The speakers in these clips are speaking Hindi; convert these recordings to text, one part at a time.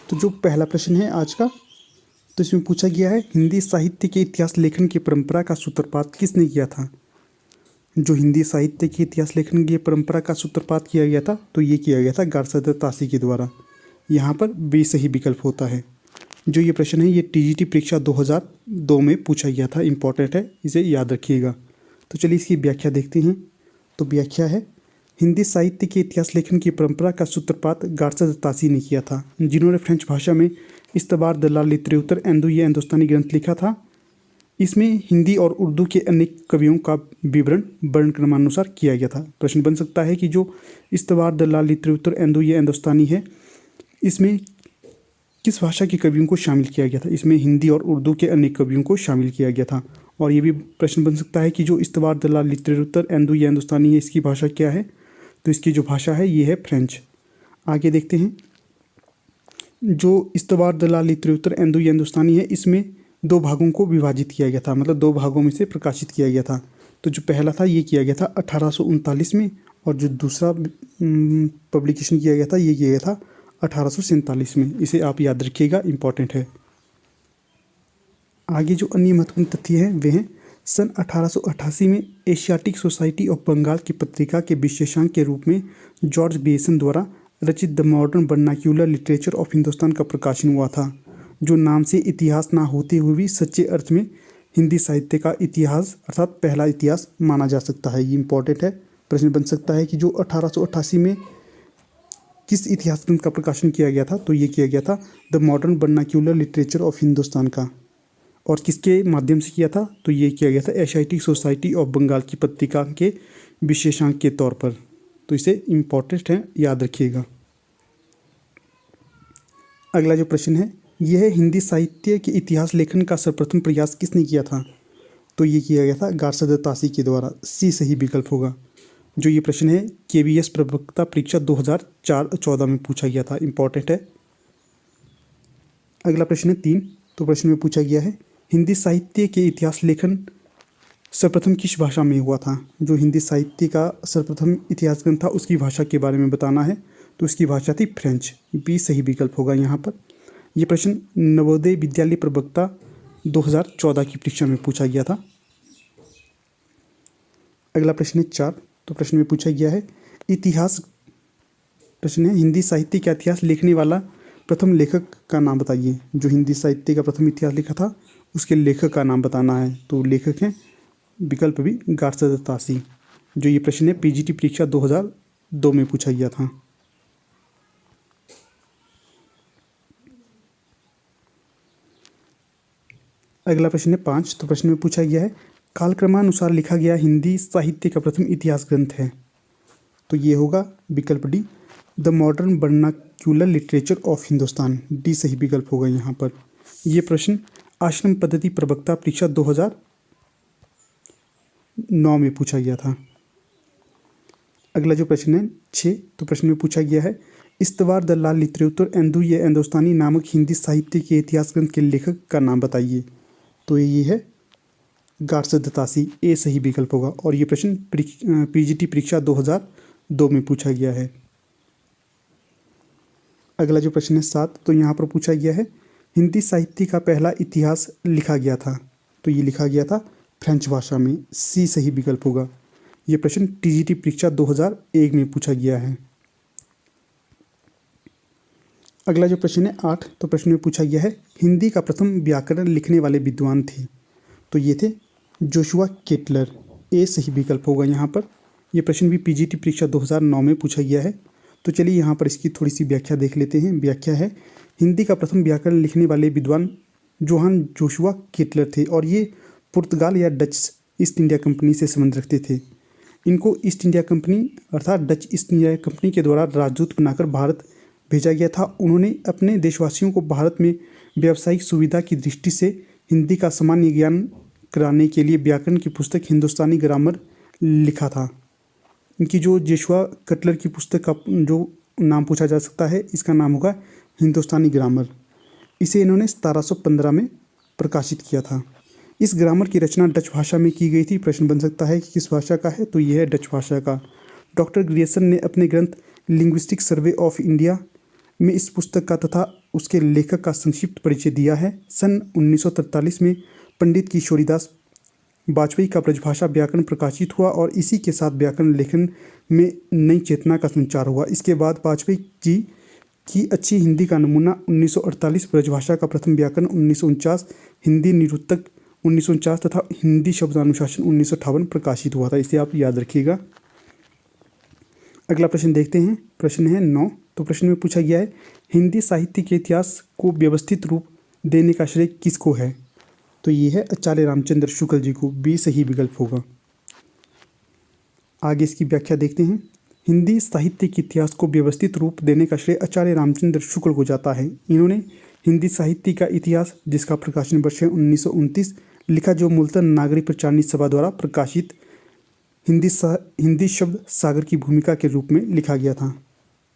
तो जो पहला प्रश्न है आज का, तो इसमें पूछा गया है हिंदी साहित्य के इतिहास लेखन की परंपरा का सूत्रपात किसने किया था। जो हिंदी साहित्य के इतिहास लेखन की परंपरा का सूत्रपात किया गया था तो ये किया गया था गारसादत्त तासी के द्वारा। यहाँ पर बी सही विकल्प होता है। जो ये प्रश्न है ये टीजीटी परीक्षा 2002 में पूछा गया था, इंपॉर्टेंट है, इसे याद रखिएगा। तो चलिए इसकी व्याख्या देखते हैं। तो व्याख्या है हिंदी साहित्य के इतिहास लेखन की परंपरा का सूत्रपात गारसादत्त तासी ने किया था, जिन्होंने फ्रेंच भाषा में इस्तबार द ला लिटरेचर एंदो ये हिंदुस्तानी ग्रंथ लिखा था। इसमें हिंदी और उर्दू के अनेक कवियों का विवरण वर्णक्रमानुसार किया गया था। प्रश्न बन सकता है कि जो इस्तबार द ला लिटरेचर एंदो ये हिंदुस्तानी है, इसमें किस भाषा के कवियों को शामिल किया गया था। इसमें हिंदी और उर्दू के अनेक कवियों को शामिल किया गया था। और ये भी प्रश्न बन सकता है कि जो इस्तबार द ला लिटरेचर एंदो ये हिंदुस्तानी है, इसकी भाषा क्या है। तो इसकी जो भाषा है ये है फ्रेंच। आगे देखते हैं। जो इस्तबार द ला लिटरेचर एंदो ये हिंदुस्तानी है, इसमें 2 भागों को विभाजित किया गया था, मतलब 2 भागों में से प्रकाशित किया गया था। तो जो पहला था ये किया गया था 1839 में, और जो दूसरा पब्लिकेशन किया गया था ये किया गया था 1847 में। इसे आप याद रखिएगा, इंपॉर्टेंट है। आगे जो अन्य महत्वपूर्ण तथ्य हैं वे हैं सन 1888 में एशियाटिक सोसाइटी ऑफ बंगाल की पत्रिका के विशेषांक के रूप में जॉर्ज बेसन द्वारा रचित the modern vernacular literature of Hindustan का प्रकाशन हुआ था, जो नाम से इतिहास ना होते हुए भी सच्चे अर्थ में हिंदी साहित्य का इतिहास अर्थात पहला इतिहास माना जा सकता है। ये इंपॉर्टेंट है। प्रश्न बन सकता है कि जो 1888 में किस इतिहास ग्रंथ का प्रकाशन किया गया था। तो ये किया गया था the modern vernacular literature of Hindustan का। और किसके माध्यम से किया था। तो ये किया गया था एशियाटिक सोसाइटी ऑफ बंगाल की पत्रिका के विशेषांक के तौर पर। तो इसे इम्पोर्टेंट है, याद रखिएगा। अगला जो प्रश्न है यह है हिंदी साहित्य के इतिहास लेखन का सर्वप्रथम प्रयास किसने किया था। तो ये किया गया था गारसादत्त तासी के द्वारा। सी सही विकल्प होगा। जो ये प्रश्न है केवीएस प्रवक्ता परीक्षा 2004-14 में पूछा गया था, इंपॉर्टेंट है। अगला प्रश्न है 3। तो प्रश्न में पूछा गया है हिंदी साहित्य के इतिहास लेखन सर्वप्रथम किस भाषा में हुआ था। जो हिंदी साहित्य का सर्वप्रथम इतिहास ग्रंथ था उसकी भाषा के बारे में बताना है। तो उसकी भाषा थी फ्रेंच। बी सही विकल्प होगा यहाँ पर। यह प्रश्न नवोदय विद्यालय प्रवक्ता 2014 की परीक्षा में पूछा गया था। अगला प्रश्न है 4। तो प्रश्न में पूछा गया है इतिहास, प्रश्न है हिंदी साहित्य का इतिहास लिखने वाला प्रथम लेखक का नाम बताइए। जो हिंदी साहित्य का प्रथम इतिहास लिखा था उसके लेखक का नाम बताना है। तो लेखक हैं विकल्प भी गारसादत्त तासी। जो ये प्रश्न है पीजीटी परीक्षा 2002 में पूछा गया था। अगला प्रश्न है 5। तो प्रश्न में पूछा गया है कालक्रमानुसार लिखा गया हिंदी साहित्य का प्रथम इतिहास ग्रंथ है। तो ये होगा विकल्प D the modern vernacular literature of Hindustan. D सही विकल्प होगा यहाँ पर। ये प्रश्न आश्रम पद्धति प्रवक्ता परीक्षा 2009 में पूछा गया था। अगला जो प्रश्न है 6। तो प्रश्न में पूछा गया है इस्तबार द ला लिटरेचर एंदो ये हिंदुस्तानी नामक हिंदी साहित्य के इतिहास ग्रंथ के लेखक का नाम बताइए। तो ये है गारसादत्त तासी। ए सही विकल्प होगा। और ये प्रश्न पीजीटी परीक्षा 2002 में पूछा गया है। अगला जो प्रश्न है 7। तो यहाँ पर पूछा गया है हिंदी साहित्य का पहला इतिहास लिखा गया था। तो ये लिखा गया था फ्रेंच भाषा में। सी सही विकल्प होगा। ये प्रश्न टीजीटी परीक्षा 2001 में पूछा गया है। अगला जो प्रश्न है 8। तो प्रश्न में पूछा गया है हिंदी का प्रथम व्याकरण लिखने वाले विद्वान थे। तो ये थे जोशुआ केटलर। ए सही विकल्प होगा यहाँ पर। यह प्रश्न भी पीजीटी परीक्षा 2009 में पूछा गया है। तो चलिए यहाँ पर इसकी थोड़ी सी व्याख्या देख लेते हैं। व्याख्या है हिंदी का प्रथम व्याकरण लिखने वाले विद्वान जोहान जोशुआ केटलर थे, और ये पुर्तगाल या डच ईस्ट इंडिया कंपनी से संबंध रखते थे। इनको ईस्ट इंडिया कंपनी अर्थात डच ईस्ट इंडिया कंपनी के द्वारा राजदूत बनाकर भारत भेजा गया था। उन्होंने अपने देशवासियों को भारत में व्यावसायिक सुविधा की दृष्टि से हिंदी का सामान्य ज्ञान कराने के लिए व्याकरण की पुस्तक हिंदुस्तानी ग्रामर लिखा था। इनकी जो जोशुआ केटलर की पुस्तक का जो नाम पूछा जा सकता है, इसका नाम होगा हिंदुस्तानी ग्रामर। इसे इन्होंने 1715 में प्रकाशित किया था। इस ग्रामर की रचना डच भाषा में की गई थी। प्रश्न बन सकता है कि किस भाषा का है। तो यह है डच भाषा का। डॉक्टर ग्रियर्सन ने अपने ग्रंथ लिंग्विस्टिक सर्वे ऑफ इंडिया में इस पुस्तक का तथा उसके लेखक का संक्षिप्त परिचय दिया है। सन 1943 में पंडित किशोरीदास वाजपेयी का ब्रजभाषा व्याकरण प्रकाशित हुआ और इसी के साथ व्याकरण लेखन में नई चेतना का संचार हुआ। इसके बाद वाजपेयी जी की अच्छी हिंदी का नमूना 1948, ब्रजभाषा का प्रथम व्याकरण 1949, हिंदी निरुक्तक 1949 तथा हिंदी शब्दानुशासन 1958 प्रकाशित हुआ था। इसे आप याद रखिएगा। अगला प्रश्न देखते हैं। प्रश्न है 9। तो प्रश्न में पूछा गया है हिंदी साहित्य के इतिहास को व्यवस्थित रूप देने का श्रेय किसको है? तो ये है आचार्य रामचंद्र शुक्ल जी को। बी सही विकल्प होगा। आगे इसकी व्याख्या देखते हैं। हिंदी साहित्य के इतिहास को व्यवस्थित रूप देने का श्रेय आचार्य रामचंद्र शुक्ल को जाता है। इन्होंने हिंदी साहित्य का इतिहास, जिसका प्रकाशन वर्ष है 1929, लिखा, जो मूलतः नागरी प्रचारणी सभा द्वारा प्रकाशित हिंदी शब्द सागर की भूमिका के रूप में लिखा गया था।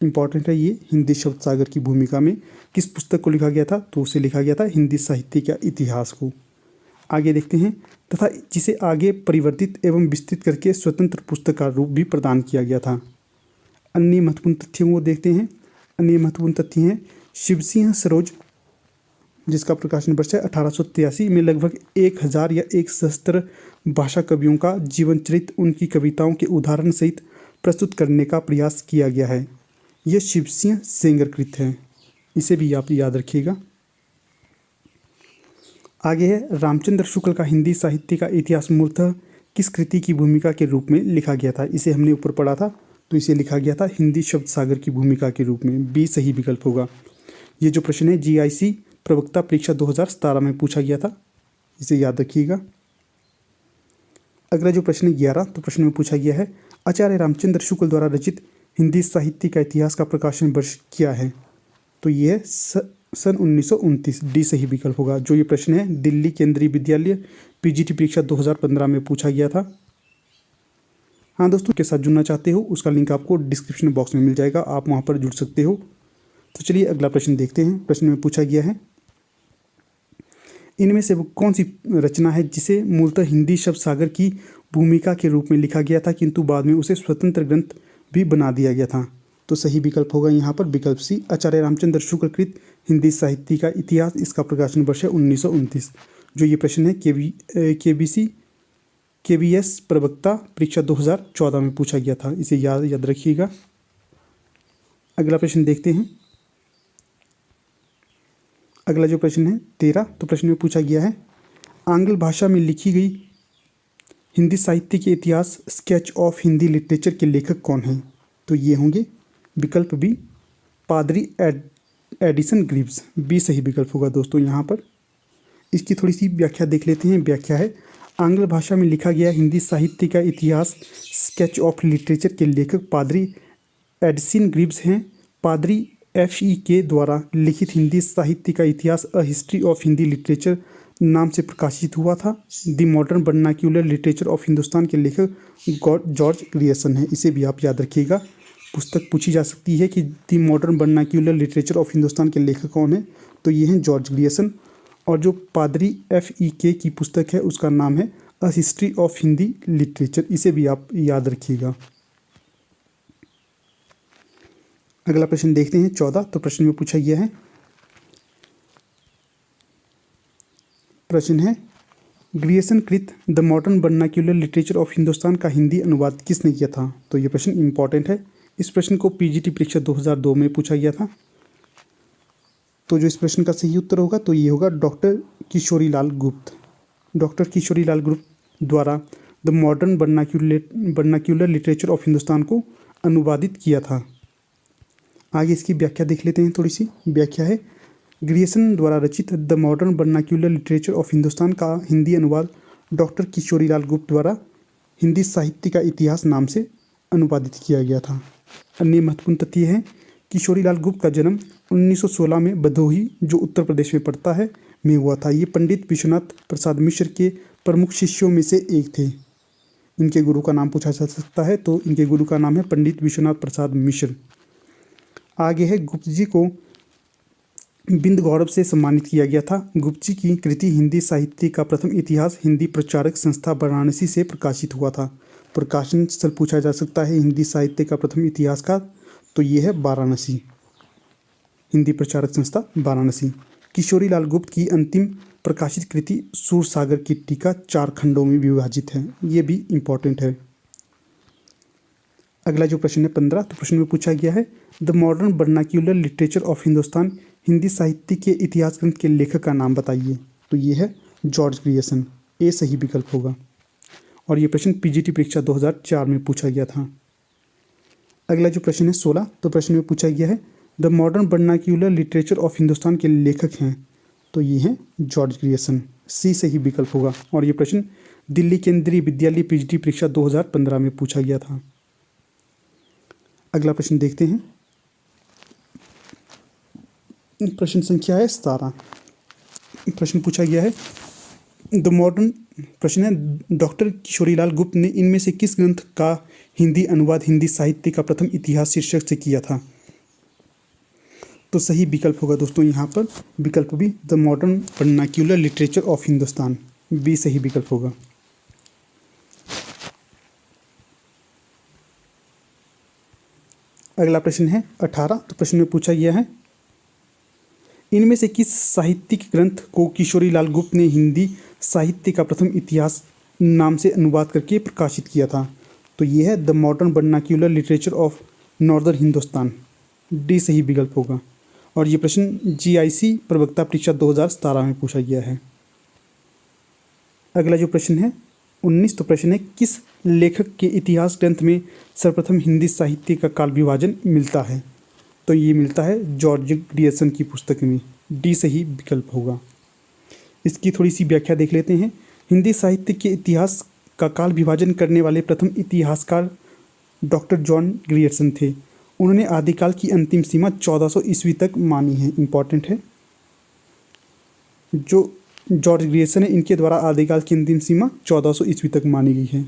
इंपॉर्टेंट है ये, हिंदी शब्द सागर की भूमिका में किस पुस्तक को लिखा गया था? तो उसे लिखा गया था हिंदी साहित्य का इतिहास को। आगे देखते हैं। तथा जिसे आगे परिवर्तित एवं विस्तृत करके स्वतंत्र पुस्तक का रूप भी प्रदान किया गया था। अन्य महत्वपूर्ण तथ्यों को देखते हैं। अन्य महत्वपूर्ण तथ्य हैं शिवसिंह सरोज, जिसका प्रकाशन वर्ष है 1883 में, लगभग 1000 या 1 भाषा कवियों का जीवन चरित्र उनकी कविताओं के उदाहरण सहित प्रस्तुत करने का प्रयास किया गया है। यह शिवसिंह सेंगर कृत है। इसे भी आप याद रखिएगा। आगे है रामचंद्र शुक्ल का हिंदी साहित्य का इतिहास मूलतः किस कृति की भूमिका के रूप में लिखा गया था? इसे हमने ऊपर पढ़ा था, तो इसे लिखा गया था हिंदी शब्द सागर की भूमिका के रूप में। बी सही विकल्प होगा। ये जो प्रश्न है GIC प्रवक्ता परीक्षा 2017 में पूछा गया था, इसे याद रखिएगा। अगला जो प्रश्न है 11, तो प्रश्न में पूछा गया है आचार्य रामचंद्र शुक्ल द्वारा रचित हिंदी साहित्य का इतिहास का प्रकाशन वर्ष क्या है? तो ये है सन 1929। डी सही विकल्प होगा। जो ये प्रश्न है दिल्ली केंद्रीय विद्यालय PGT परीक्षा 2015 में पूछा गया था। हाँ दोस्तों, के साथ जुड़ना चाहते हो उसका लिंक आपको डिस्क्रिप्शन बॉक्स में मिल जाएगा, आप वहाँ पर जुड़ सकते हो। तो चलिए अगला प्रश्न देखते हैं। प्रश्न में पूछा गया है इनमें से वो कौन सी रचना है जिसे मूलतः हिंदी शब्द सागर की भूमिका के रूप में लिखा गया था, किंतु बाद में उसे स्वतंत्र ग्रंथ भी बना दिया गया था? तो सही विकल्प होगा यहाँ पर विकल्प सी, आचार्य रामचंद्र शुक्ल कृत हिंदी साहित्य का इतिहास। इसका प्रकाशन वर्ष है 1929। जो ये प्रश्न है KBS प्रवक्ता परीक्षा 2014 में पूछा गया था। इसे याद रखिएगा। अगला प्रश्न देखते हैं। अगला जो प्रश्न है 13, तो प्रश्न में पूछा गया है आंग्ल भाषा में लिखी गई हिंदी साहित्य के इतिहास स्केच ऑफ हिंदी लिटरेचर के लेखक कौन हैं? तो ये होंगे विकल्प बी, पादरी एडिसन ग्रीव्स। बी सही विकल्प होगा दोस्तों। यहाँ पर इसकी थोड़ी सी व्याख्या देख लेते हैं। व्याख्या है आंग्ल भाषा में लिखा गया हिंदी साहित्य का इतिहास स्केच ऑफ लिटरेचर के लेखक पादरी एडिसन ग्रीव्स हैं। पादरी FE के द्वारा लिखित हिंदी साहित्य का इतिहास a history of Hindi literature नाम से प्रकाशित हुआ था। The modern vernacular literature of Hindustan के लेखक जॉर्ज ग्रियर्सन है। इसे भी आप याद रखिएगा। पुस्तक पूछी जा सकती है कि the modern vernacular literature of Hindustan के लेखक कौन है? तो ये हैं जॉर्ज ग्रियर्सन। और जो पादरी FE की पुस्तक है उसका नाम है a history of Hindi literature. इसे भी आप याद रखिएगा। अगला प्रश्न देखते हैं 14, तो प्रश्न में पूछा गया है प्रश्न है ग्रियर्सन कृत the modern vernacular literature of Hindustan का हिंदी अनुवाद किसने किया था? तो ये प्रश्न इंपॉर्टेंट है। इस प्रश्न को PGT परीक्षा 2002 में पूछा गया था। तो जो इस प्रश्न का सही उत्तर होगा तो ये होगा डॉक्टर किशोरीलाल गुप्त। डॉक्टर किशोरीलाल गुप्त द्वारा the modern vernacular literature of Hindustan को अनुवादित किया था। आगे इसकी व्याख्या देख लेते हैं। थोड़ी सी व्याख्या है ग्रियर्सन द्वारा रचित the modern vernacular literature of Hindustan का हिंदी अनुवाद डॉक्टर किशोरीलाल गुप्त द्वारा हिंदी साहित्य का इतिहास नाम से अनुवादित किया गया था। अन्य महत्वपूर्ण तथ्य है किशोरीलाल गुप्त का जन्म 1916 में भदोही, जो उत्तर प्रदेश में पड़ता है, में हुआ था। ये पंडित विश्वनाथ प्रसाद मिश्र के प्रमुख शिष्यों में से एक थे। इनके गुरु का नाम पूछा जा सकता है, तो इनके गुरु का नाम है पंडित विश्वनाथ प्रसाद मिश्र। आगे है गुप्त जी को बिंद गौरव से सम्मानित किया गया था। गुप्त जी की कृति हिंदी साहित्य का प्रथम इतिहास हिंदी प्रचारक संस्था वाराणसी से प्रकाशित हुआ था। प्रकाशन स्थल पूछा जा सकता है हिंदी साहित्य का प्रथम इतिहास का, तो ये है वाराणसी। हिंदी प्रचारक संस्था वाराणसी। किशोरी लाल गुप्त की अंतिम प्रकाशित कृति सूरसागर की टीका 4 खंडों में विभाजित है। ये भी इम्पोर्टेंट है। अगला जो प्रश्न है 15, तो प्रश्न में पूछा गया है the modern vernacular literature of Hindustan, Hindi साहित्य के इतिहास ग्रंथ के लेखक का नाम बताइए। तो ये है जॉर्ज ग्रियर्सन। ए सही विकल्प होगा। और ये प्रश्न पीजीटी परीक्षा 2004 में पूछा गया था। अगला जो प्रश्न है 16, तो प्रश्न में पूछा गया है the modern vernacular literature of Hindustan के लेखक हैं। तो ये हैं जॉर्ज ग्रियर्सन। सी सही विकल्प होगा। और ये प्रश्न दिल्ली केंद्रीय विद्यालय पीजीटी परीक्षा 2015 में पूछा गया था। अगला प्रश्न देखते हैं। प्रश्न संख्या है 17। प्रश्न पूछा गया है द मॉडर्न, प्रश्न है डॉक्टर किशोरीलाल गुप्त ने इनमें से किस ग्रंथ का हिंदी अनुवाद हिंदी साहित्य का प्रथम इतिहास शीर्षक से किया था। तो सही विकल्प होगा दोस्तों यहाँ पर विकल्प B the modern vernacular literature of Hindustan. B सही विकल्प होगा। अगला प्रश्न है 18। तो प्रश्न में पूछा गया है इनमें से किस साहित्यिक ग्रंथ को किशोरीलाल गुप्त ने हिंदी साहित्य का प्रथम इतिहास नाम से अनुवाद करके प्रकाशित किया था। तो ये है the modern vernacular literature of northern Hindustan. D सही विकल्प होगा। और ये प्रश्न जीआईसी प्रवक्ता परीक्षा 2017 में पूछा गया है। अगला जो प्रश्न है 19। तो प्रश्न है किस लेखक के इतिहास ग्रंथ में सर्वप्रथम हिंदी साहित्य का काल विभाजन मिलता है। तो ये मिलता है जॉर्ज ग्रियर्सन की पुस्तक में। डी सही विकल्प होगा। इसकी थोड़ी सी व्याख्या देख लेते हैं। हिंदी साहित्य के इतिहास का काल विभाजन करने वाले प्रथम इतिहासकार डॉक्टर जॉन ग्रियर्सन थे। उन्होंने आदिकाल की अंतिम सीमा 1400 ईस्वी तक मानी है। इम्पॉर्टेंट है। जो जॉर्ज ग्रियर्सन है इनके द्वारा आदिकाल की अंतिम सीमा 1400 ईस्वी तक मानी गई है।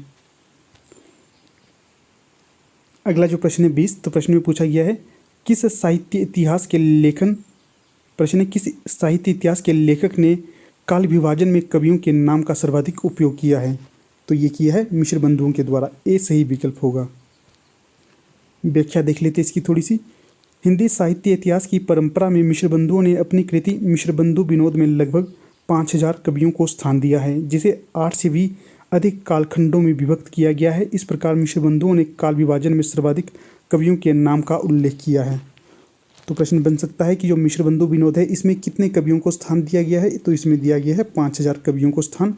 अगला जो प्रश्न है 20। तो प्रश्न में पूछा गया है किस साहित्य इतिहास के लेखन, प्रश्न है किस साहित्य इतिहास के लेखक ने काल विभाजन में कवियों के नाम का सर्वाधिक उपयोग किया है। तो ये किया है मिश्र बंधुओं के द्वारा। ए सही विकल्प होगा। व्याख्या देख लेते इसकी थोड़ी सी। हिंदी साहित्य इतिहास की परंपरा में मिश्र बंधुओं ने अपनी कृति मिश्र बंधु विनोद में लगभग 5000 कवियों को स्थान दिया है, जिसे 8 से भी अधिक कालखंडों में विभक्त किया गया है। इस प्रकार मिश्र बंधुओं ने काल विभाजन में सर्वाधिक कवियों के नाम का उल्लेख किया है। तो प्रश्न बन सकता है कि जो मिश्र बंधु विनोद है इसमें कितने कवियों को स्थान दिया गया है। तो इसमें दिया गया है 5000 कवियों को स्थान।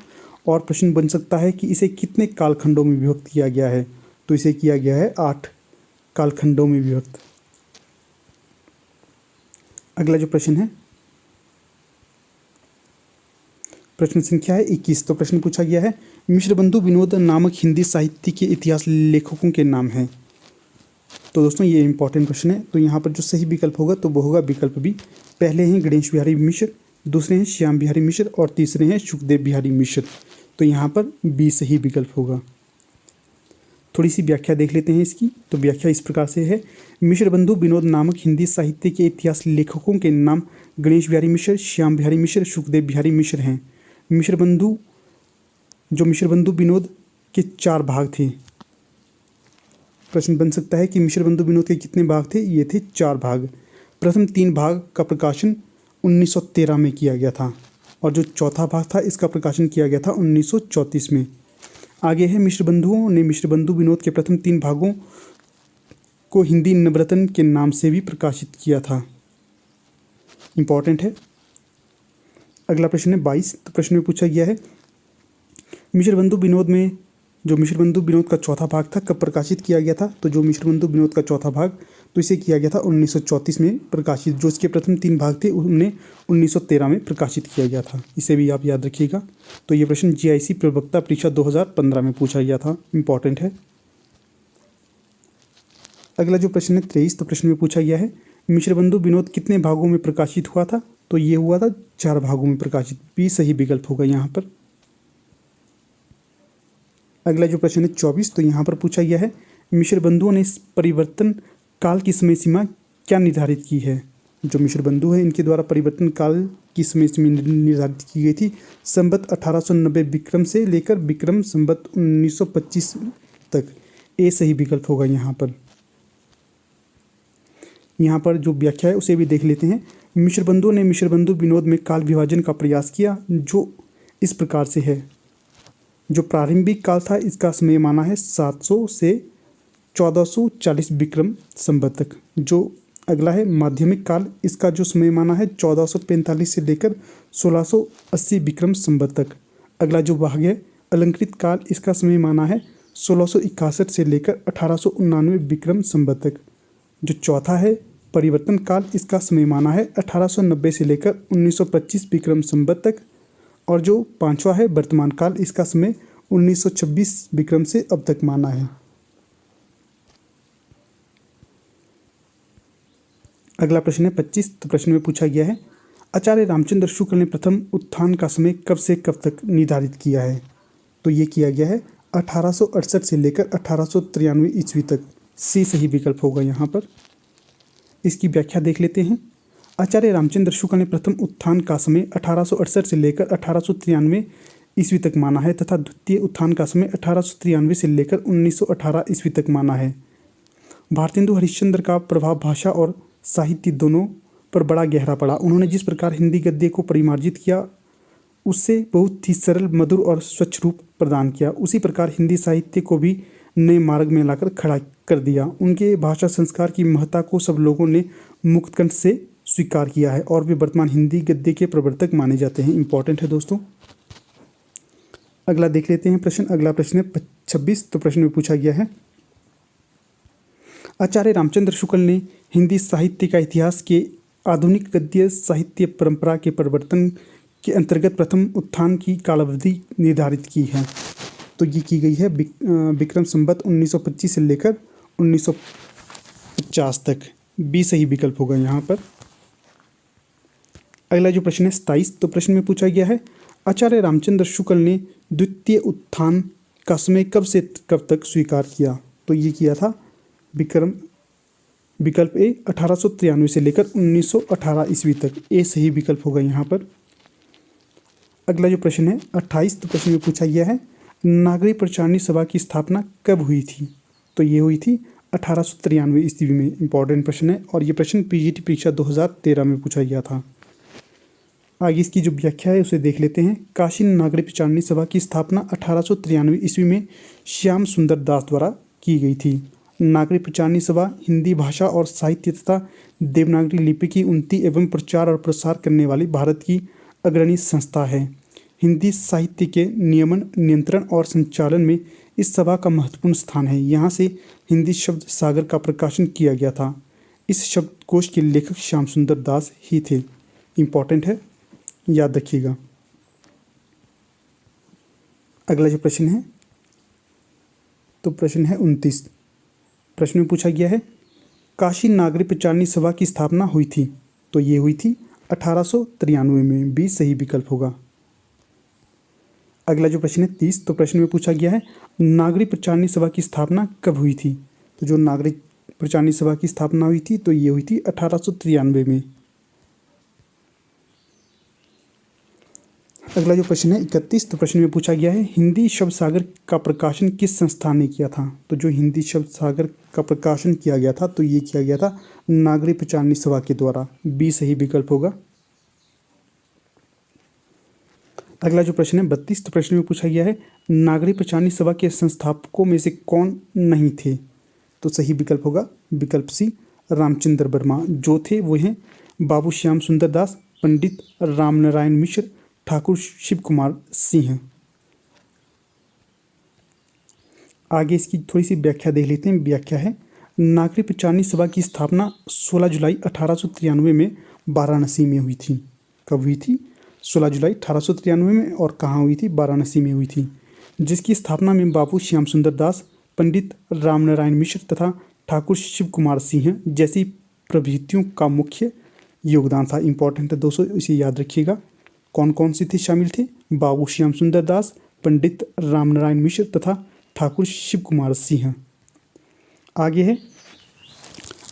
और प्रश्न बन सकता है कि इसे कितने कालखंडों में विभक्त किया गया है। तो इसे किया गया है 8 कालखंडों में विभक्त। अगला जो प्रश्न है प्रश्न संख्या है 21। तो प्रश्न पूछा गया है मिश्र बंधु विनोद नामक हिंदी साहित्य के इतिहास लेखकों के नाम हैं। तो दोस्तों ये इंपॉर्टेंट प्रश्न है। तो यहाँ पर जो सही विकल्प होगा तो वो होगा विकल्प बी। पहले हैं गणेश बिहारी मिश्र, दूसरे हैं श्याम बिहारी मिश्र और तीसरे हैं सुखदेव बिहारी मिश्र। तो यहाँ पर बी सही विकल्प होगा। थोड़ी सी व्याख्या देख लेते हैं इसकी। तो व्याख्या इस प्रकार से है मिश्र बंधु विनोद नामक हिंदी साहित्य के इतिहास लेखकों के नाम गणेश बिहारी मिश्र, श्याम बिहारी मिश्र, सुखदेव बिहारी मिश्र हैं। मिश्र बंधु विनोद के 4 भाग थे। प्रश्न बन सकता है कि मिश्र बंधु विनोद के कितने भाग थे। ये थे 4 भाग। प्रथम 3 भाग का प्रकाशन 1913 में किया गया था और जो चौथा भाग था इसका प्रकाशन किया गया था 1934 में। आगे है मिश्र बंधुओं ने मिश्र बंधु विनोद के प्रथम 3 भागों को हिंदी नवरत्न के नाम से भी प्रकाशित किया था। इंपॉर्टेंट है। अगला प्रश्न है 22। तो प्रश्न में पूछा गया है मिश्र बंधु विनोद का चौथा भाग था कब प्रकाशित किया गया था। तो जो मिश्र बंधु विनोद का चौथा भाग तो इसे किया गया था 1934 में प्रकाशित। जो इसके प्रथम 3 भाग थे उन्हें 1913 में प्रकाशित किया गया था। इसे भी आप याद रखिएगा। तो ये प्रश्न जीआईसी प्रवक्ता परीक्षा 2015 में पूछा गया था। इंपॉर्टेंट है। अगला जो प्रश्न है 23। तो प्रश्न में पूछा गया है मिश्र बंधु विनोद कितने भागों में प्रकाशित हुआ था। तो ये हुआ था 4 भागों में प्रकाशित। बी सही विकल्प होगा यहाँ पर। अगला जो प्रश्न है 24। तो यहाँ पर पूछा गया है मिश्र बंधुओं ने परिवर्तन काल की समय सीमा क्या निर्धारित की है। जो मिश्र बंधु है इनके द्वारा परिवर्तन काल की समय सीमा निर्धारित की गई थी संवत 1890 विक्रम से लेकर विक्रम संवत 1925 तक। ए सही विकल्प होगा यहाँ पर। यहाँ पर जो व्याख्या है उसे भी देख लेते हैं। मिश्रबंधु ने मिश्रबंधु विनोद में काल विभाजन का प्रयास किया, जो इस प्रकार से है। जो प्रारंभिक काल था इसका समय माना है 700 से 1440 विक्रम संवत तक। जो अगला है माध्यमिक काल, इसका जो समय माना है 1445 से लेकर 1680 विक्रम संवत तक। अगला जो भाग है अलंकृत काल, इसका समय माना है 1661 से लेकर 1899 विक्रम संवत तक। जो चौथा है परिवर्तन काल, इसका समय माना है 1890 से लेकर 1925 विक्रम संवत तक। और जो पांचवा है वर्तमान काल, इसका समय 1926 विक्रम से अब तक माना है। अगला प्रश्न है 25। तो प्रश्न में पूछा गया है आचार्य रामचंद्र शुक्ल ने प्रथम उत्थान का समय कब से कब तक निर्धारित किया है। तो ये किया गया है 1868 से लेकर 1893 ईस्वी तक। सी सही विकल्प होगा यहाँ पर। इसकी व्याख्या देख लेते हैं। आचार्य रामचंद्र शुक्ल ने प्रथम उत्थान का समय 1868 से लेकर 1893 ईस्वी तक माना है तथा द्वितीय उत्थान का समय 1893 से लेकर 1918 ईस्वी तक माना है। भारतेंदु हरिश्चंद्र का प्रभाव भाषा और साहित्य दोनों पर बड़ा गहरा पड़ा। उन्होंने जिस प्रकार हिंदी गद्य को परिमार्जित किया उससे बहुत ही सरल, मधुर और स्वच्छ रूप प्रदान किया। उसी प्रकार हिंदी साहित्य को भी नए मार्ग में लाकर खड़ा कर दिया। उनके भाषा संस्कार की महत्ता को सब लोगों ने मुक्त कंठ से स्वीकार किया है और वे वर्तमान हिंदी गद्य के प्रवर्तक माने जाते हैं। इंपॉर्टेंट है दोस्तों। अगला देख लेते हैं प्रश्न। अगला प्रश्न है 26। तो प्रश्न में पूछा गया है आचार्य रामचंद्र शुक्ल ने हिंदी साहित्य का इतिहास के आधुनिक गद्य साहित्य परंपरा के परिवर्तन के अंतर्गत प्रथम उत्थान की कालावधि निर्धारित की है। तो ये की गई है विक्रम संवत 1925 से लेकर 1950 तक। बी सही विकल्प होगा यहाँ पर। अगला जो प्रश्न है 27। तो प्रश्न में पूछा गया है आचार्य रामचंद्र शुक्ल ने द्वितीय उत्थान का समय कब से कब तक स्वीकार किया। तो ये किया था विकल्प ए 1893 से लेकर 1918 ईस्वी तक। ए सही विकल्प होगा यहाँ पर। अगला जो प्रश्न है 28। तो प्रश्न में पूछा गया है नागरिक प्रचारणी सभा की स्थापना कब हुई थी। तो ये हुई थी 1893 ईस्वी में। इंपॉर्टेंट प्रश्न है और ये प्रश्न पीजीटी परीक्षा 2013 में पूछा गया था। आगे इसकी जो व्याख्या है उसे देख लेते हैं। काशी नागरिक प्रचारणी सभा की स्थापना 1893 ईस्वी में श्याम सुंदर दास द्वारा की गई थी। नागरिक प्रचारणी सभा हिंदी भाषा और साहित्य तथा देवनागरी लिपि की उन्नति एवं प्रचार और प्रसार करने वाली भारत की अग्रणी संस्था है। हिंदी साहित्य के नियमन, नियंत्रण और संचालन में इस सभा का महत्वपूर्ण स्थान है। यहाँ से हिंदी शब्द सागर का प्रकाशन किया गया था। इस शब्दकोश के लेखक श्याम सुंदर दास ही थे। इम्पॉर्टेंट है, याद रखिएगा। अगला जो प्रश्न है तो प्रश्न है 29। प्रश्न में पूछा गया है काशी नागरिक प्रचारणी सभा की स्थापना हुई थी। तो ये हुई थी 1893 में। बी सही विकल्प होगा। अगला जो प्रश्न है 30। तो प्रश्न में पूछा गया है नागरिक प्रचारणी सभा की स्थापना कब हुई थी। तो जो नागरिक प्रचारणी सभा की स्थापना हुई थी तो ये हुई थी 1893 में। अगला जो प्रश्न है 31। तो प्रश्न में पूछा गया है हिंदी शब्द सागर का प्रकाशन किस संस्था ने किया था। तो जो हिंदी शब्द सागर का प्रकाशन किया गया था तो ये किया गया था नागरिक प्रचारणी सभा के द्वारा। बी सही विकल्प होगा। अगला जो प्रश्न है 32। तो प्रश्न में पूछा गया है नागरिक प्रचारणी सभा के संस्थापकों में से कौन नहीं थे। तो सही विकल्प होगा विकल्प सी रामचंद्र वर्मा। जो थे वो हैं बाबू श्याम सुंदर दास, पंडित रामनारायण मिश्र, ठाकुर शिव कुमार सिंह। आगे इसकी थोड़ी सी व्याख्या देख लेते हैं। व्याख्या है नागरिक प्रचारणी सभा की स्थापना 16 जुलाई 1893 में वाराणसी में हुई थी। कब हुई थी? 16 जुलाई 1893 में। और कहाँ हुई थी? वाराणसी में हुई थी। जिसकी स्थापना में बाबू श्याम सुंदर दास, पंडित रामनारायण मिश्र तथा ठाकुर शिव कुमार सिंह जैसी प्रभृतियों का मुख्य योगदान था। इंपॉर्टेंट है दोस्तों, इसे याद रखिएगा। कौन कौन से थे शामिल थे? बाबू श्याम सुंदर दास, पंडित रामनारायण मिश्र तथा ठाकुर शिव कुमार सिंह। आगे है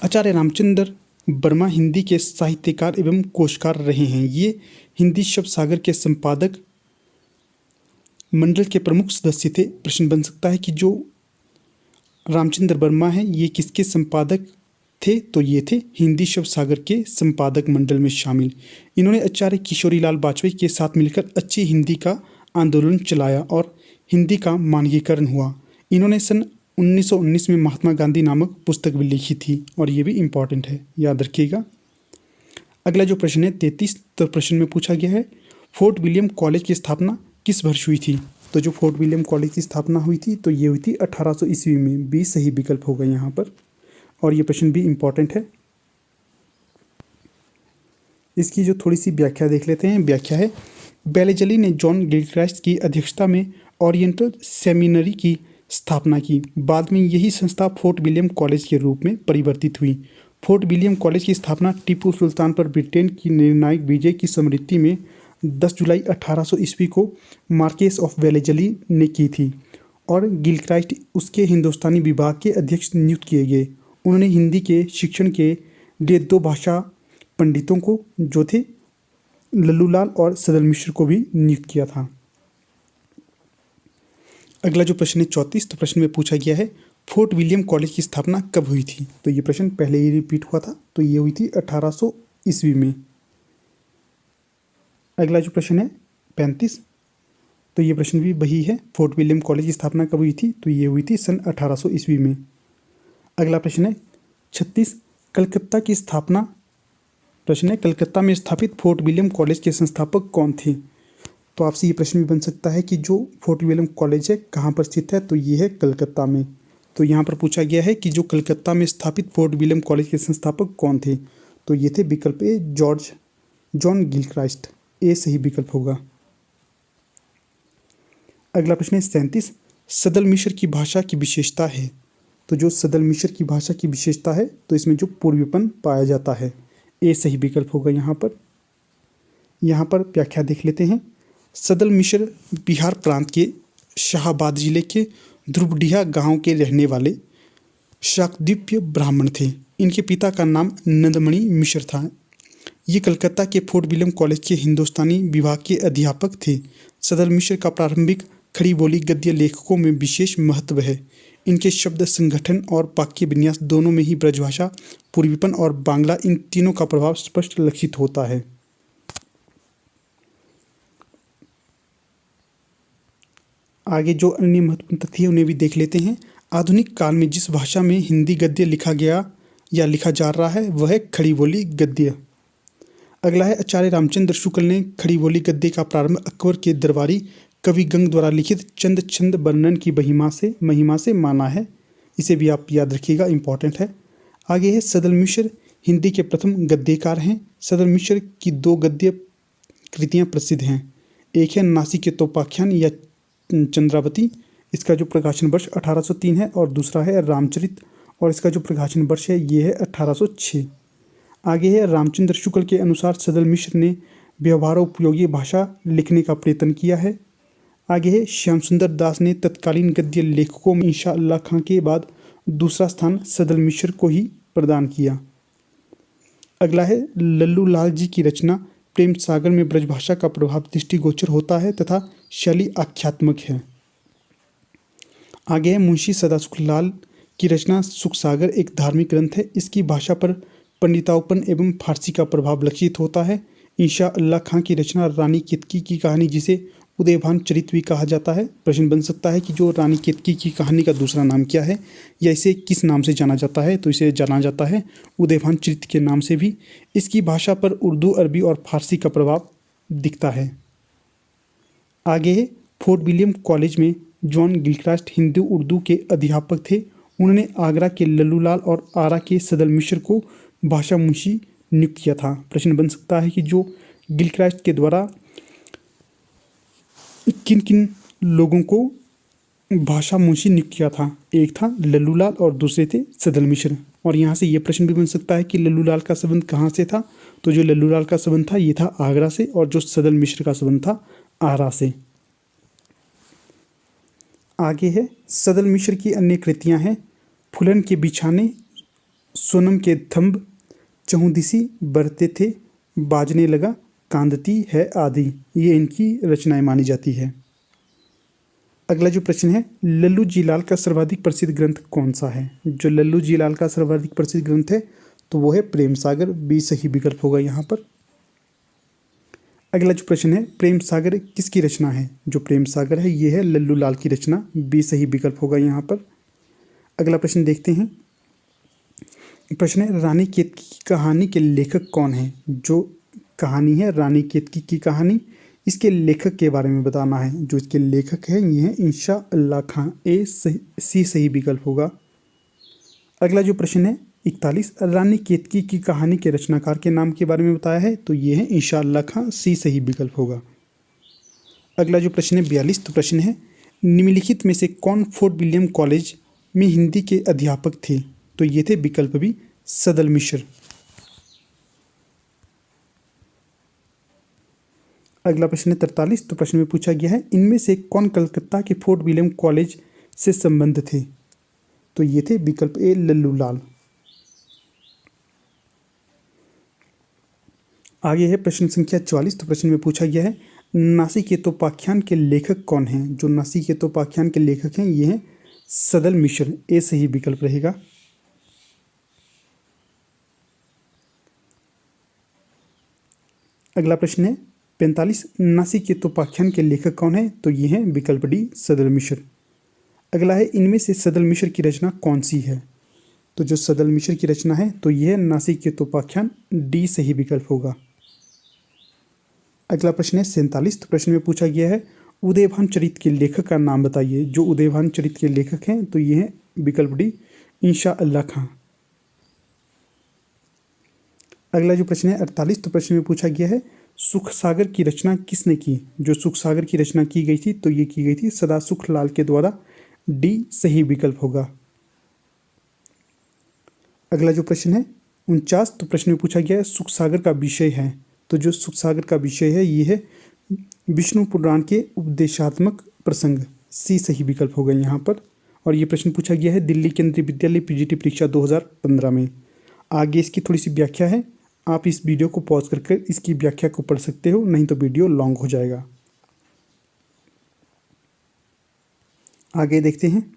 आचार्य रामचंद्र वर्मा हिंदी के साहित्यकार एवं कोशकार रहे हैं। ये हिंदी शब्द सागर के संपादक मंडल के प्रमुख सदस्य थे। प्रश्न बन सकता है कि जो रामचंद्र वर्मा है ये किसके संपादक थे तो ये थे हिंदी शब्द सागर के संपादक मंडल में शामिल। इन्होंने आचार्य किशोरीलाल वाजपेयी के साथ मिलकर अच्छी हिंदी का आंदोलन चलाया और हिंदी का मानकीकरण हुआ। इन्होंने सन 1919 में महात्मा गांधी नामक पुस्तक भी लिखी थी और ये भी इम्पॉर्टेंट है, याद रखिएगा। अगला जो प्रश्न है 33 तो प्रश्न में पूछा गया है फोर्ट विलियम कॉलेज की स्थापना किस वर्ष हुई थी। तो जो फोर्ट विलियम कॉलेज की स्थापना हुई थी तो ये हुई थी 1800 ईस्वी में। बी सही विकल्प होगा यहाँ पर और ये प्रश्न भी इम्पॉर्टेंट है। इसकी जो थोड़ी सी व्याख्या देख लेते हैं। व्याख्या है बेलेजली ने जॉन गिलक्राइस्ट की अध्यक्षता में ओरिएंटल सेमिनरी की स्थापना की। बाद में यही संस्था फोर्ट विलियम कॉलेज के रूप में परिवर्तित हुई। फोर्ट विलियम कॉलेज की स्थापना टीपू सुल्तान पर ब्रिटेन की निर्णायक विजय की स्मृति में 10 जुलाई 1800 ईस्वी को मार्केस ऑफ वेलेजली ने की थी और गिलक्राइस्ट उसके हिंदुस्तानी विभाग के अध्यक्ष नियुक्त किए गए। उन्होंने हिंदी के शिक्षण के लिए 2 भाषा पंडितों को जो थे लल्लूलाल और सदल मिश्र को भी नियुक्त किया था। अगला जो प्रश्न है 34 तो प्रश्न में पूछा गया है फोर्ट विलियम कॉलेज की स्थापना कब हुई थी। तो ये प्रश्न पहले ही रिपीट हुआ था, तो ये हुई थी 1800 ईस्वी में। अगला जो प्रश्न है 35 तो ये प्रश्न भी वही है, फोर्ट विलियम कॉलेज की स्थापना कब हुई थी। तो ये हुई थी सन 1800 ईस्वी में। अगला प्रश्न है 36 कलकत्ता की स्थापना। प्रश्न है कलकत्ता में स्थापित फोर्ट विलियम कॉलेज के संस्थापक कौन थे। तो आपसे ये प्रश्न भी बन सकता है कि जो फोर्ट विलियम कॉलेज है कहाँ पर स्थित है। तो ये है कलकत्ता में। तो यहाँ पर पूछा गया है कि जो कलकत्ता में स्थापित फोर्ट विलियम कॉलेज के संस्थापक कौन थे। तो ये थे विकल्प ए जॉन गिलक्राइस्ट। ए सही विकल्प होगा। अगला प्रश्न है 37 सदल मिश्र की भाषा की विशेषता है। तो जो सदल मिश्र की भाषा की विशेषता है तो इसमें जो पूर्वीपन पाया जाता है। ए सही विकल्प होगा। यहाँ पर व्याख्या देख लेते हैं। सदल मिश्र बिहार प्रांत के शाहाबाद जिले के ध्रुवडीहा गांव के रहने वाले शाकद्वीपीय ब्राह्मण थे। इनके पिता का नाम नंदमणि मिश्र था। ये कलकत्ता के फोर्ट विलियम कॉलेज के हिंदुस्तानी विभाग के अध्यापक थे। सदल मिश्र का प्रारंभिक खड़ी बोली गद्य लेखकों में विशेष महत्व है। इनके शब्द संगठन और वाक्य विन्यास दोनों में ही ब्रजभाषा, पूर्वीपन और बांग्ला इन तीनों का प्रभाव स्पष्ट लक्षित होता है। आगे जो अन्य महत्वपूर्ण तथ्य उन्हें भी देख लेते हैं। आधुनिक काल में जिस भाषा में हिंदी गद्य लिखा गया या लिखा जा रहा है वह है खड़ी बोली गद्य। अगला है आचार्य रामचंद्र शुक्ल ने खड़ी बोली गद्य का प्रारंभ अकबर के दरबारी कवि गंग द्वारा लिखित चंद छंद वर्णन की महिमा से माना है। इसे भी आप याद रखिएगा, इंपॉर्टेंट है। आगे है सदल मिश्र हिंदी के प्रथम गद्यकार हैं। सदल मिश्र की 2 गद्य कृतियाँ प्रसिद्ध हैं। एक है नासिकेतोपाख्यान या चंद्रावती, इसका जो प्रकाशन वर्ष 1803 है, और दूसरा है रामचरित और इसका जो प्रकाशन वर्ष है ये है 1806। आगे है रामचंद्र शुक्ल के अनुसार सदल मिश्र ने व्यवहारोपयोगी भाषा लिखने का प्रयत्न किया है। आगे है श्याम सुंदर दास ने तत्कालीन गद्य लेखकों में इंशा अल्लाह खां के बाद दूसरा स्थान सदल मिश्र को ही प्रदान किया। अगला है लल्लू लाल जी की रचना प्रेम सागर में ब्रजभाषा का प्रभाव दृष्टिगोचर होता है तथा शैली आख्यात्मक है। आगे है मुंशी सदाशिवलाल की रचना सुखसागर एक धार्मिक ग्रंथ है। इसकी भाषा पर पंडितापन एवं फारसी का प्रभाव लक्षित होता है। इंशा अल्लाह खां की रचना रानी केतकी की कहानी जिसे उदयभान चरित भी कहा जाता है। प्रश्न बन सकता है कि जो रानी केतकी की कहानी का दूसरा नाम क्या है या इसे किस नाम से जाना जाता है। तो इसे जाना जाता है उदयभान चरित के नाम से भी। इसकी भाषा पर उर्दू, अरबी और फारसी का प्रभाव दिखता है। आगे है फोर्ट विलियम कॉलेज में जॉन गिलक्राइस्ट हिंदी उर्दू के अध्यापक थे। उन्होंने आगरा के लल्लूलाल और आरा के सदल मिश्र को भाषा मुंशी नियुक्त किया था। प्रश्न बन सकता है कि जो गिलक्राइस्ट के द्वारा किन किन लोगों को भाषा मुंशी नियुक्त किया था। एक था लल्लूलाल और दूसरे थे सदल मिश्र। और यहाँ से ये प्रश्न भी बन सकता है कि लल्लूलाल का संबंध कहाँ से था। तो जो लल्लूलाल का संबंध था ये था आगरा से और जो सदल मिश्र का संबंध था आरा से। आगे है सदल मिश्र की अन्य कृतियाँ हैं फुलन के बिछाने, सोनम के थंब, चहुदिसी बरते थे, बाजने लगा, कांदती है आदि। ये इनकी रचनाएं मानी जाती है। अगला जो प्रश्न है, लल्लू जी लाल का सर्वाधिक प्रसिद्ध ग्रंथ कौन सा है? जो लल्लू जी लाल का सर्वाधिक प्रसिद्ध ग्रंथ है तो वो है प्रेम सागर, बी सही विकल्प होगा यहाँ पर। अगला जो प्रश्न है, प्रेम सागर किसकी रचना है? जो प्रेम सागर है ये है लल्लू लाल की रचना, बी सही विकल्प होगा यहाँ पर। अगला प्रश्न देखते हैं। प्रश्न है, रानी केतकी की कहानी के लेखक कौन है? जो कहानी है रानी केतकी की कहानी, इसके लेखक के बारे में बताना है। जो इसके लेखक हैं ये हैं इंशा अल्लाह खां, सी सही विकल्प होगा। अगला जो प्रश्न है 41, रानी केतकी की कहानी के रचनाकार के नाम के बारे में बताया है तो ये है इंशा अल्लाह खां, सी सही विकल्प होगा। अगला जो प्रश्न है 42, तो प्रश्न है, निम्नलिखित में से कौन फोर्ट विलियम कॉलेज में हिंदी के अध्यापक थे? तो ये थे विकल्प बी सदल मिश्र। अगला प्रश्न है 43, तो प्रश्न में पूछा गया है, इनमें से कौन कलकत्ता के फोर्ट विलियम कॉलेज से संबंध थे? तो ये थे विकल्प ए लल्लू लाल। आगे है प्रश्न संख्या 44, तो प्रश्न में पूछा गया है, नासिकेतोपाख्यान के लेखक कौन हैं? जो नासिकेतोपाख्यान के लेखक हैं ये हैं सदल मिश्र, ए सही विकल्प रहेगा। अगला प्रश्न है 45, नासिकेतोपाख्यान के लेखक कौन है? तो ये हैं विकल्प डी सदल मिश्र। अगला है, इनमें से सदल मिश्र की रचना कौन सी है? तो जो सदल मिश्र की रचना है तो यह है नासिकेतोपाख्यान, डी सही विकल्प होगा। अगला प्रश्न है 47, तो प्रश्न में पूछा गया है, उदयभान चरित के लेखक का नाम बताइए। जो उदयभान चरित के लेखक हैं तो ये हैं विकल्प डी इंशा अल्लाह खां। अगला जो प्रश्न है 48, तो प्रश्न में पूछा गया है, सुख सागर की रचना किसने की? जो सुख सागर की रचना की गई थी तो ये की गई थी सदा सुख लाल के द्वारा, डी सही विकल्प होगा। अगला जो प्रश्न है 49, तो प्रश्न में पूछा गया है, सुख सागर का विषय है। तो जो सुख सागर का विषय है ये है विष्णु पुराण के उपदेशात्मक प्रसंग, सी सही विकल्प होगा यहाँ पर। और ये प्रश्न पूछा गया है दिल्ली केंद्रीय विद्यालय पीजीटी परीक्षा 2015 में। आगे इसकी थोड़ी सी व्याख्या है, आप इस वीडियो को पॉज करके इसकी व्याख्या को पढ़ सकते हो, नहीं तो वीडियो लॉन्ग हो जाएगा। आगे देखते हैं।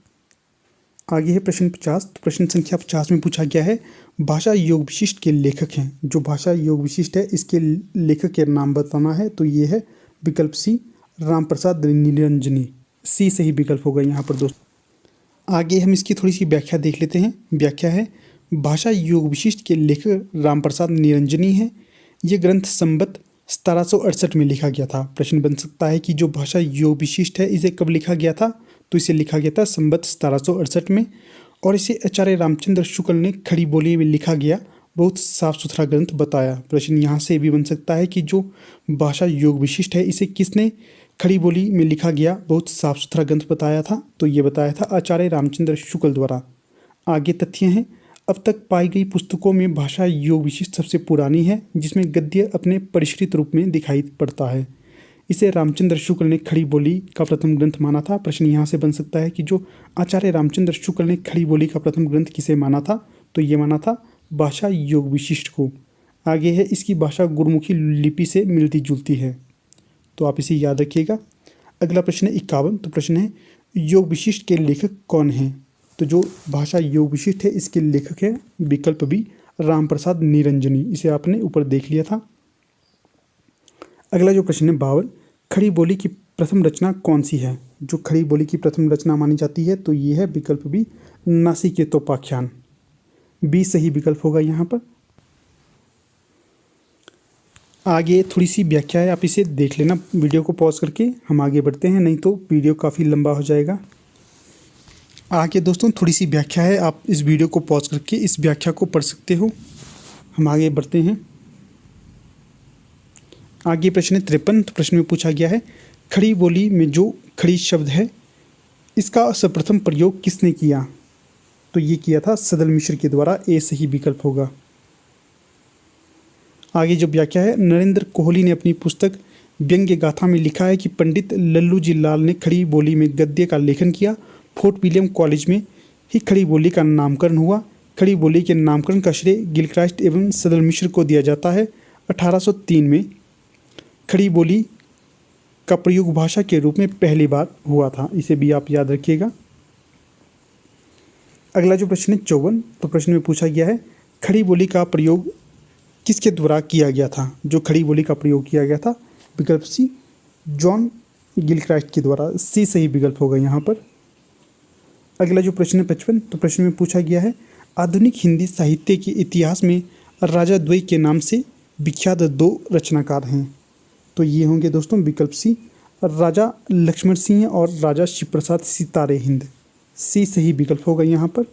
आगे है प्रश्न 50, तो प्रश्न संख्या 50 में पूछा गया है, भाषा योग विशिष्ट के लेखक हैं। जो भाषा योग विशिष्ट है इसके लेखक के नाम बताना है तो ये है विकल्प सी राम प्रसाद निरंजनी, सी सही विकल्प होगा यहाँ पर दोस्तों। आगे हम इसकी थोड़ी सी व्याख्या देख लेते हैं। व्याख्या है, भाषा योग विशिष्ट के लेखक राम प्रसाद निरंजनी हैं। ये ग्रंथ संवत 1768 में लिखा गया था। प्रश्न बन सकता है कि जो भाषा योग विशिष्ट है इसे कब लिखा गया था? तो इसे लिखा गया था संवत 1768 में, और इसे आचार्य रामचंद्र शुक्ल ने खड़ी बोली में लिखा गया बहुत साफ सुथरा ग्रंथ बताया। प्रश्न यहाँ से भी बन सकता है कि जो भाषा योग विशिष्ट है इसे किसने खड़ी बोली में लिखा गया बहुत साफ सुथरा ग्रंथ बताया था? तो ये बताया था आचार्य रामचंद्र शुक्ल द्वारा। आगे तथ्य हैं, अब तक पाई गई पुस्तकों में भाषा योग विशिष्ट सबसे पुरानी है, जिसमें गद्य अपने परिष्कृत रूप में दिखाई पड़ता है। इसे रामचंद्र शुक्ल ने खड़ी बोली का प्रथम ग्रंथ माना था। प्रश्न यहाँ से बन सकता है कि जो आचार्य रामचंद्र शुक्ल ने खड़ी बोली का प्रथम ग्रंथ किसे माना था? तो ये माना था भाषा योग विशिष्ट को। आगे है, इसकी भाषा गुरुमुखी लिपि से मिलती जुलती है, तो आप इसे याद रखिएगा। अगला प्रश्न है 51, तो प्रश्न है, योग विशिष्ट के लेखक कौन हैं? तो जो भाषा योग विशिष्ट है इसके लेखक है विकल्प बी राम प्रसाद निरंजनी, इसे आपने ऊपर देख लिया था। अगला जो प्रश्न है 52, खड़ी बोली की प्रथम रचना कौन सी है? जो खड़ी बोली की प्रथम रचना मानी जाती है तो ये है विकल्प बी नासिकेतोपाख्यान, बी सही विकल्प होगा यहाँ पर। आगे थोड़ी सी व्याख्या है, आप इसे देख लेना वीडियो को पॉज करके। हम आगे बढ़ते हैं, नहीं तो वीडियो काफ़ी लंबा हो जाएगा। आगे दोस्तों थोड़ी सी व्याख्या है, आप इस वीडियो को पॉज करके इस व्याख्या को पढ़ सकते हो। हम आगे बढ़ते हैं। आगे प्रश्न 53, तो प्रश्न में पूछा गया है, खड़ी बोली में जो खड़ी शब्द है इसका सर्वप्रथम प्रयोग किसने किया? तो ये किया था सदल मिश्र के द्वारा, ए सही विकल्प होगा। आगे जो व्याख्या है, नरेंद्र कोहली ने अपनी पुस्तक व्यंग्य गाथा में लिखा है कि पंडित लल्लू जी लाल ने खड़ी बोली में गद्य का लेखन किया। फोर्ट विलियम कॉलेज में ही खड़ी बोली का नामकरण हुआ। खड़ी बोली के नामकरण का श्रेय गिलक्राइस्ट एवं सदल मिश्र को दिया जाता है। 1803 में खड़ी बोली का प्रयोग भाषा के रूप में पहली बार हुआ था? इसे भी आप याद रखिएगा। अगला जो प्रश्न है 54, तो प्रश्न में पूछा गया है खड़ी बोली का प्रयोग किसके द्वारा किया गया था? जो खड़ी बोली का प्रयोग किया गया था, विकल्प सी जॉन गिलक्राइस्ट के द्वारा। सी सही विकल्प होगा यहाँ पर। अगला जो प्रश्न है 55, तो प्रश्न में पूछा गया है आधुनिक हिंदी साहित्य के इतिहास में राजा द्वय के नाम से विख्यात 2 रचनाकार हैं। तो ये होंगे दोस्तों विकल्प सी राजा लक्ष्मण सिंह और राजा शिव प्रसाद सितारे हिंद। सी सही विकल्प होगा यहाँ पर।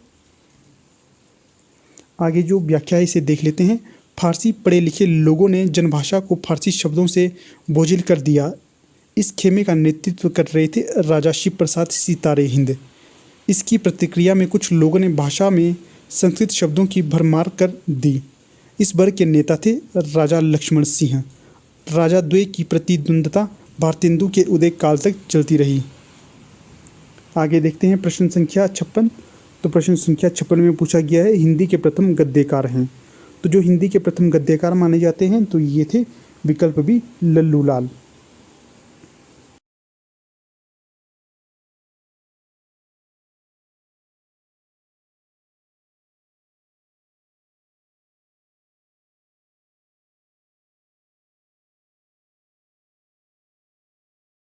आगे जो व्याख्या है इसे देख लेते हैं। फारसी पढ़े लिखे लोगों ने जनभाषा को फारसी शब्दों से बोझिल कर दिया। इस खेमे का नेतृत्व कर रहे थे राजा शिव प्रसाद सितारे हिंद। इसकी प्रतिक्रिया में कुछ लोगों ने भाषा में संस्कृत शब्दों की भरमार कर दी। इस वर्ग के नेता थे राजा लक्ष्मण सिंह। राजा द्वय की प्रतिद्वंद्विता भारतेंदु के उदय काल तक चलती रही। आगे देखते हैं प्रश्न संख्या 56। तो प्रश्न संख्या 56 में पूछा गया है हिंदी के प्रथम गद्यकार हैं। तो जो हिंदी के प्रथम गद्यकार माने जाते हैं तो ये थे विकल्प बी लल्लू लाल।